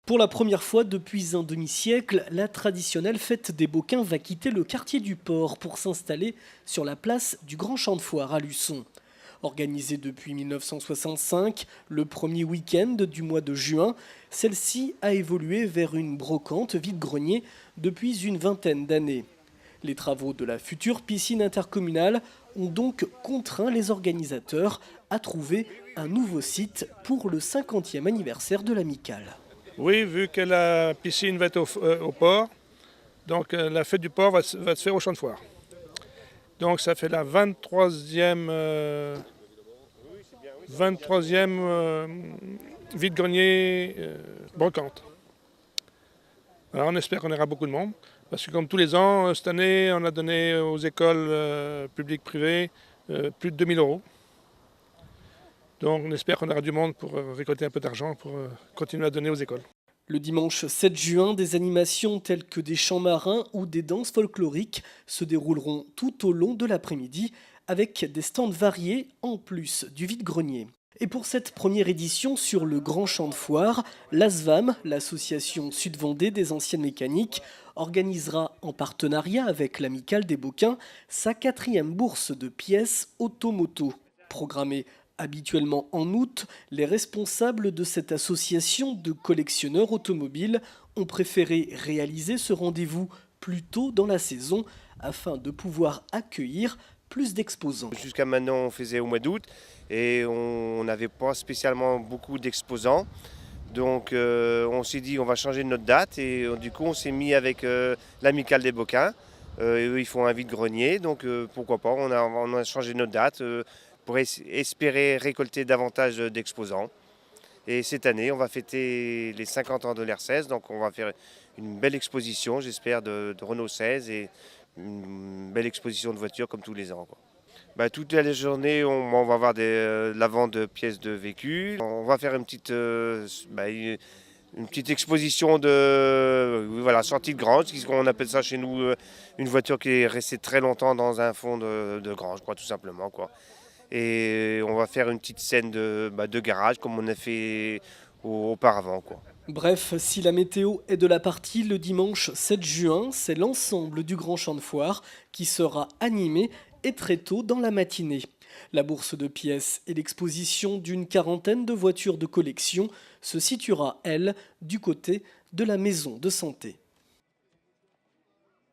Pour la première fois depuis un demi-siècle, la traditionnelle fête des Bocquins va quitter le quartier du port pour s'installer sur la place du Grand Champ de Foire à Luçon. Organisée depuis 1965, le premier week-end du mois de juin, celle-ci a évolué vers une brocante vide-grenier depuis une vingtaine d'années. Les travaux de la future piscine intercommunale ont donc contraint les organisateurs à trouver un nouveau site pour le 50e anniversaire de l'amicale. Oui, vu que la piscine va être au port, donc la fête du port va se faire au champ de foire. Donc ça fait la 23e vide-grenier brocante. Alors on espère qu'on aura beaucoup de monde, parce que comme tous les ans, cette année, on a donné aux écoles publiques privées plus de 2000 €. Donc on espère qu'on aura du monde pour récolter un peu d'argent pour continuer à donner aux écoles. Le dimanche 7 juin, des animations telles que des chants marins ou des danses folkloriques se dérouleront tout au long de l'après-midi avec des stands variés en plus du vide-grenier. Et pour cette première édition sur le Grand Champ de Foire, l'ASVAM, l'association Sud-Vendée des anciennes mécaniques, organisera en partenariat avec l'Amicale des Bocquins sa 4e bourse de pièces automoto. Programmée habituellement en août, les responsables de cette association de collectionneurs automobiles ont préféré réaliser ce rendez-vous plus tôt dans la saison afin de pouvoir accueillir plus d'exposants. Jusqu'à maintenant, on faisait au mois d'août et on n'avait pas spécialement beaucoup d'exposants. Donc on s'est dit on va changer notre date et du coup on s'est mis avec l'Amicale des Bocquins. Eux, ils font un vide-grenier, donc pourquoi pas, on a changé notre date pour espérer récolter davantage d'exposants. Et cette année, on va fêter les 50 ans de l'R16, donc on va faire une belle exposition, j'espère, de Renault 16 et une belle exposition de voitures comme tous les ans, quoi. Toute la journée, on va avoir la vente de pièces de véhicules. On va faire une petite exposition de sortie de grange, on appelle ça chez nous une voiture qui est restée très longtemps dans un fond de grange, quoi, tout simplement, quoi. Et on va faire une petite scène de garage comme on a fait auparavant, quoi. Bref, si la météo est de la partie, le dimanche 7 juin, c'est l'ensemble du Grand Champ de Foire qui sera animé et très tôt dans la matinée. La bourse de pièces et l'exposition d'une quarantaine de voitures de collection se situera, elle, du côté de la maison de santé.